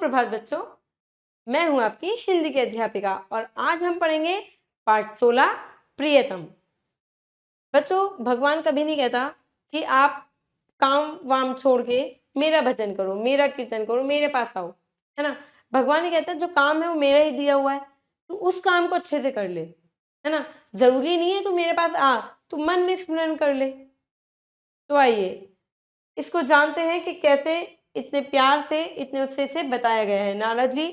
सुप्रभात बच्चों, मैं हूं आपकी हिंदी की अध्यापिका और आज हम पढ़ेंगे पाठ 16 प्रियतम। बच्चों, भगवान कभी नहीं कहता कि आप काम वाम छोड़ के मेरा भजन करो, मेरा कीर्तन करो, मेरे पास आओ, है ना। भगवान ही कहता है जो काम है वो मेरा ही दिया हुआ है, तो उस काम को अच्छे से कर ले, है ना। जरूरी नहीं है तू मेरे पास आ, तू मन में स्मरण कर ले। तो आइए इसको जानते हैं कि कैसे इतने प्यार से, इतने उत्साह से बताया गया है। नारद जी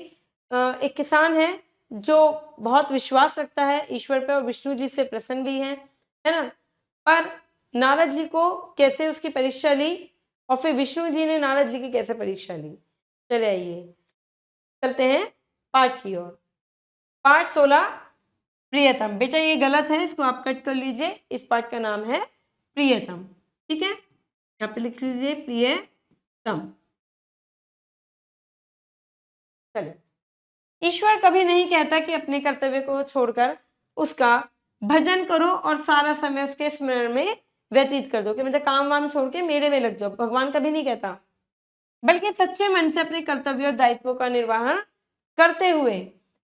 एक किसान है जो बहुत विश्वास रखता है ईश्वर पे और विष्णु जी से प्रसन्न भी है ना। पर नारद जी को कैसे उसकी परीक्षा ली और फिर विष्णु जी ने नारद जी की कैसे परीक्षा ली। चले आइए चलते हैं पाठ की ओर। पाठ 16 प्रियतम। बेटा ये गलत है, इसको आप कट कर लीजिए। इस पाठ का नाम है प्रियतम, ठीक है। यहाँ पे लिख लीजिए प्रियतम। चलो, ईश्वर कभी नहीं कहता कि अपने कर्तव्य को छोड़कर उसका भजन करो और सारा समय उसके स्मरण में व्यतीत कर दो, कि मतलब काम वाम छोड़ के मेरे में लग जाओ। भगवान कभी नहीं कहता, बल्कि सच्चे मन से अपने कर्तव्य और दायित्वों का निर्वहन करते हुए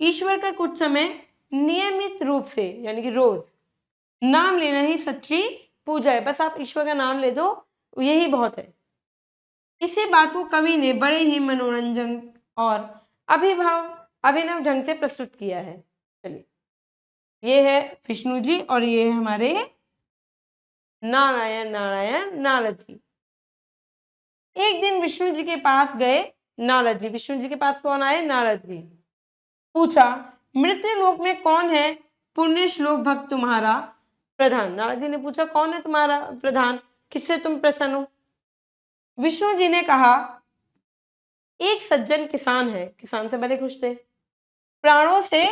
ईश्वर का कुछ समय नियमित रूप से, यानी कि रोज नाम लेना ही सच्ची पूजा है। बस आप ईश्वर का नाम ले दो, यही बहुत है। इसी बात को कवि ने बड़े ही मनोरंजन और अभिनव ढंग से प्रस्तुत किया है। चलिए, ये है विष्णु जी और ये है हमारे नारायण नारायण नारद जी। एक दिन विष्णु जी के पास गए नारद जी। विष्णु जी के पास कौन आए? नारद जी। पूछा, मृत्यु लोक में कौन है पुण्य श्लोक भक्त तुम्हारा प्रधान? नारद जी ने पूछा, कौन है तुम्हारा प्रधान, किससे तुम प्रसन्न हो? विष्णु जी ने कहा, एक सज्जन किसान है। किसान से बड़े खुश थे। प्राणों से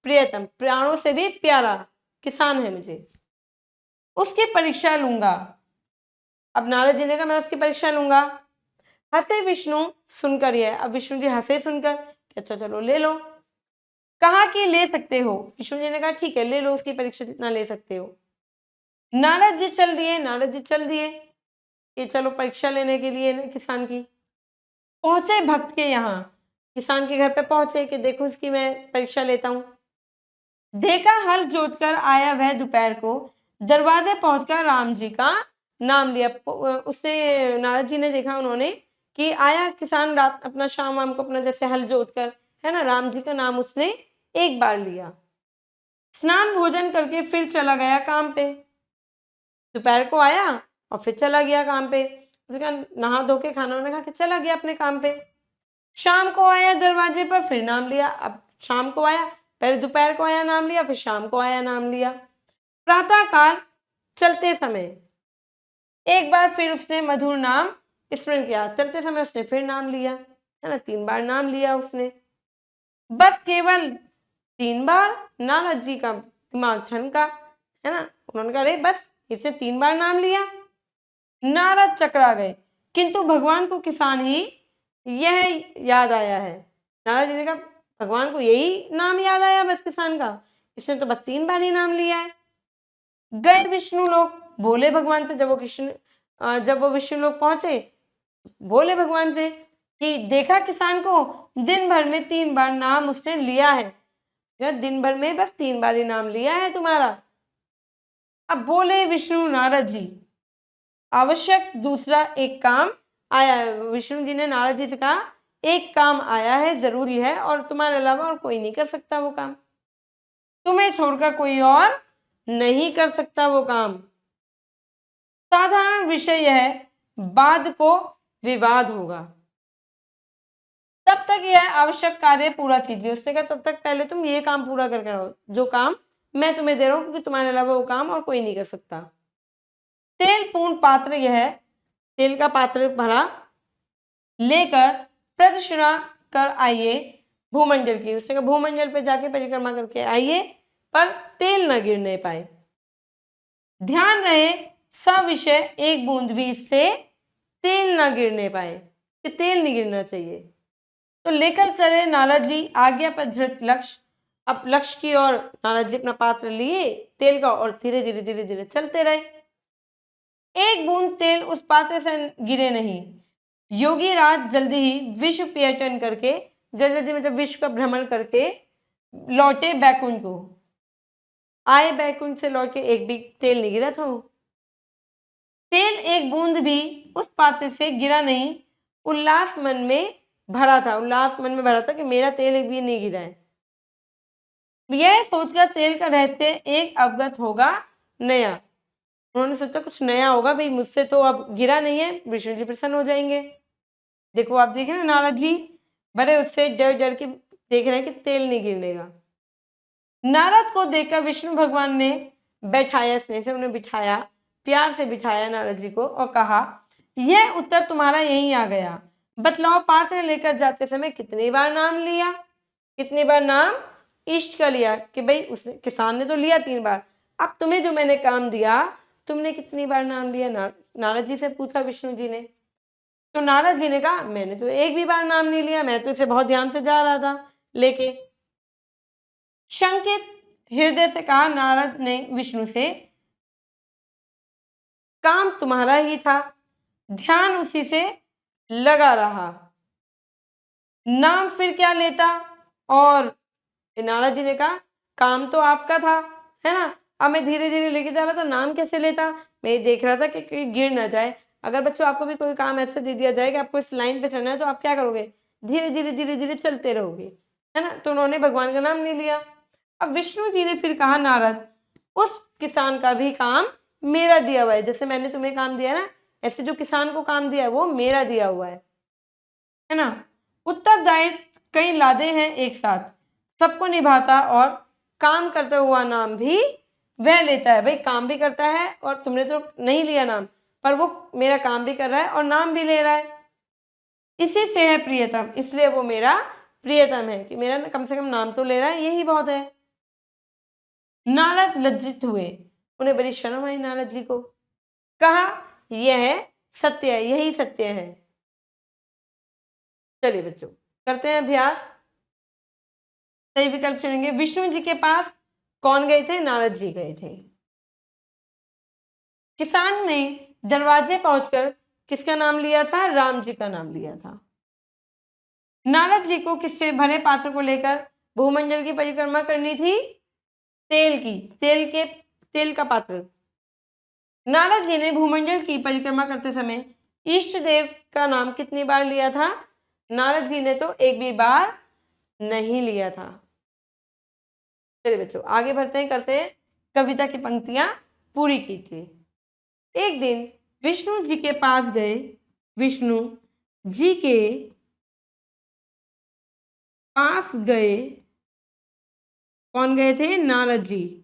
प्रियतम, प्राणों से भी प्यारा किसान है मुझे, उसकी परीक्षा लूंगा। अब नारद जी ने कहा, मैं उसकी परीक्षा लूंगा। हंसे विष्णु सुनकर यह। अब विष्णु जी हंसे सुनकर, अच्छा चलो ले लो। कहा कि ले सकते हो। विष्णु जी ने कहा, ठीक है ले लो, उसकी परीक्षा जितना ले सकते हो। नारद जी चल दिए। नारद जी चल दिए कि चलो परीक्षा लेने के लिए किसान की। पहुंचे भक्त के यहाँ, किसान के घर पे पहुंचे कि देखो इसकी मैं परीक्षा लेता हूं। देखा हल जोतकर आया वह दोपहर को, दरवाजे पहुंचकर राम जी का नाम लिया। उसने, नारद जी ने देखा उन्होंने कि आया किसान रात अपना शाम वाम को अपना जैसे हल जोतकर, है ना, राम जी का नाम उसने एक बार लिया। स्नान भोजन करके फिर चला गया काम पे। दोपहर को आया और फिर चला गया काम पे। उसने कहा, नहा धो के खाना वाना खा के चला गया अपने काम पे। शाम को आया दरवाजे पर, फिर नाम लिया। अब शाम को आया, पहले दोपहर को आया नाम लिया, फिर शाम को आया नाम लिया। प्रातःकाल चलते समय एक बार फिर उसने मधुर नाम स्मरण किया। चलते समय उसने फिर नाम लिया, है ना, 3 बार नाम लिया उसने। बस केवल 3 बार। नारद जी का दिमाग ठनका, है ना। उन्होंने कहा, अरे बस इसने 3 बार नाम लिया। नारद चकरा गए, किंतु भगवान को किसान ही यह याद आया है। नारद जी ने कहा, भगवान को यही नाम याद आया बस किसान का, इसने तो बस 3 बार ही नाम लिया है। गए विष्णु लोक, बोले भगवान से। जब वो विष्णु लोक पहुंचे, बोले भगवान से कि देखा किसान को दिन भर में 3 बार नाम उसने लिया है। दिन भर में बस 3 बार ही नाम लिया है तुम्हारा। अब बोले विष्णु नारद जी, आवश्यक दूसरा एक काम आया है। विष्णु जी ने नारद जी से कहा, एक काम आया है, जरूरी है, और तुम्हारे अलावा और कोई नहीं कर सकता वो काम। तुम्हें छोड़कर कोई और नहीं कर सकता वो काम। साधारण विषय यह है, बाद को विवाद होगा, तब तक यह आवश्यक कार्य पूरा कीजिए। उसने कहा, तब तक पहले तुम ये काम पूरा करके रहो जो काम मैं तुम्हें दे रहा हूं, क्योंकि तुम्हारे अलावा वो काम और कोई नहीं कर सकता। तेल पूर्ण पात्र, यह तेल का पात्र भरा लेकर प्रदक्षिणा कर आइए भूमंडल की। उसने कहा, भूमंडल पे जाके परिक्रमा करके आइए, पर तेल न गिरने पाए। ध्यान रहे सविषय एक बूंद भी इससे तेल न गिरने पाए, कि तेल नहीं गिरना चाहिए। तो लेकर चले नारद जी आज्ञा पर धृत लक्ष्य। अब लक्ष्य की ओर नारद जी अपना पात्र लिए तेल का, और धीरे धीरे धीरे धीरे चलते रहे। एक बूंद तेल उस पात्र से गिरे नहीं। योगी राज जल्दी ही विश्व पर्यटन करके जल्दी जल्दी मतलब विश्व का भ्रमण करके लौटे बैकुंठ को। आए बैकुंठ से लौट के एक भी तेल नहीं गिरा था वो। तेल एक बूंद भी उस पात्र से गिरा नहीं। उल्लास मन में भरा था, उल्लास मन में भरा था कि मेरा तेल एक भी नहीं गिरा है। यह सोचकर तेल का रहस्य एक अवगत होगा नया। उन्होंने सोचा कुछ नया होगा भाई, मुझसे तो अब गिरा नहीं है, विष्णु जी प्रसन्न हो जाएंगे। देखो आप देख रहे हैं नारद जी बड़े उससे डर डर के देख रहे हैं कि तेल नहीं गिरने का। नारद को देखकर विष्णु भगवान ने बैठाया, स्नेह से उन्हें बिठाया, प्यार से बिठाया नारद जी को और कहा, यह उत्तर तुम्हारा यहीं आ गया। बतलाओ पात्र लेकर जाते समय कितनी बार नाम लिया? कितनी बार नाम इष्ट का लिया कि भाई उस किसान ने तो लिया 3 बार, अब तुम्हें जो मैंने काम दिया तुमने कितनी बार नाम लिया? नारद जी से पूछा विष्णु जी ने। तो नारद जी ने कहा मैंने तो एक भी बार नाम नहीं लिया, मैं तो इसे बहुत ध्यान से जा रहा था लेके। शंकित हृदय से कहा नारद ने विष्णु से, काम तुम्हारा ही था, ध्यान उसी से लगा रहा, नाम फिर क्या लेता? और नारद जी ने कहा काम तो आपका था, है ना, अब मैं धीरे धीरे लेके जा रहा था, नाम कैसे लेता? मैं ये देख रहा था कि कहीं गिर ना जाए। अगर बच्चों आपको भी कोई काम ऐसे दे दिया जाए कि आपको इस लाइन पे चढ़ना है तो आप क्या करोगे? धीरे धीरे धीरे धीरे चलते रहोगे, है ना। तो उन्होंने भगवान का नाम नहीं लिया। अब विष्णु जी ने फिर कहा नारद, उस किसान का भी काम मेरा दिया हुआ है, जैसे मैंने तुम्हें काम दिया ना, ऐसे जो किसान को काम दिया है वो मेरा दिया हुआ है ना। उत्तरदायित्व कई लादे हैं एक साथ, सबको निभाता और काम करता हुआ नाम भी वह लेता है। भाई काम भी करता है और तुमने तो नहीं लिया नाम, पर वो मेरा काम भी कर रहा है और नाम भी ले रहा है। इसी से है प्रियतम, इसलिए वो मेरा प्रियतम है कि मेरा कम से कम नाम तो ले रहा है, यही बहुत है। नारद लज्जित हुए, उन्हें बड़ी शर्म आई नारद जी को। कहा यह सत्य है, यही सत्य है। चलिए बच्चों करते हैं अभ्यास। सही विकल्प चुनेंगे। विष्णु जी के पास कौन गए थे? नारद जी गए थे। किसान ने दरवाजे पहुंचकर किसका नाम लिया था? राम जी का नाम लिया था। नारद जी को किससे भरे पात्र को लेकर भूमंडल की परिक्रमा करनी थी? तेल की, तेल का पात्र। नारद जी ने भूमंडल की परिक्रमा करते समय इष्ट देव का नाम कितनी बार लिया था? नारद जी ने तो एक भी बार नहीं लिया था। चलिए बच्चों आगे बढ़ते हैं, करते हैं कविता की पंक्तियां पूरी कीजिए। एक दिन विष्णु जी के पास गए, विष्णु जी के पास गए, कौन गए थे? नारद जी,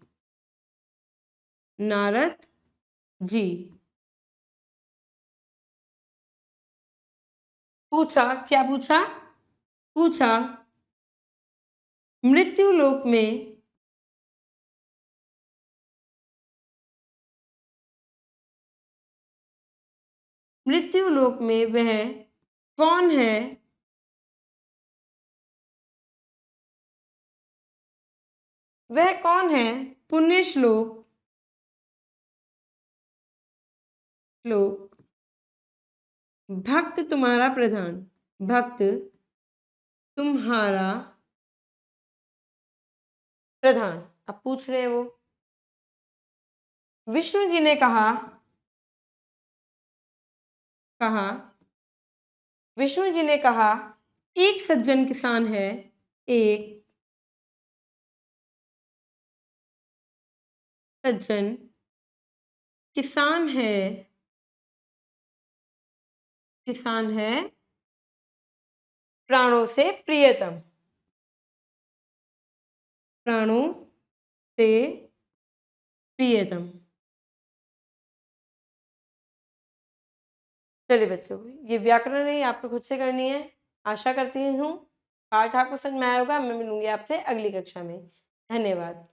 नारद जी। पूछा, क्या पूछा? पूछा मृत्यु लोक में मृत्यु लोक में वह कौन है? वह कौन है? पुण्य श्लोक भक्त तुम्हारा प्रधान, भक्त तुम्हारा प्रधान। अब पूछ रहे हैं वो। विष्णु जी ने कहा कहा विष्णु जी ने कहा एक सज्जन किसान है, एक सज्जन किसान है, किसान है प्राणों से प्रियतम, प्राणों से प्रियतम। चलिए बच्चों ये व्याकरण नहीं आपको खुद से करनी है। आशा करती हूँ पाठ आपको समझ में आया होगा। मैं मिलूंगी आपसे अगली कक्षा में। धन्यवाद।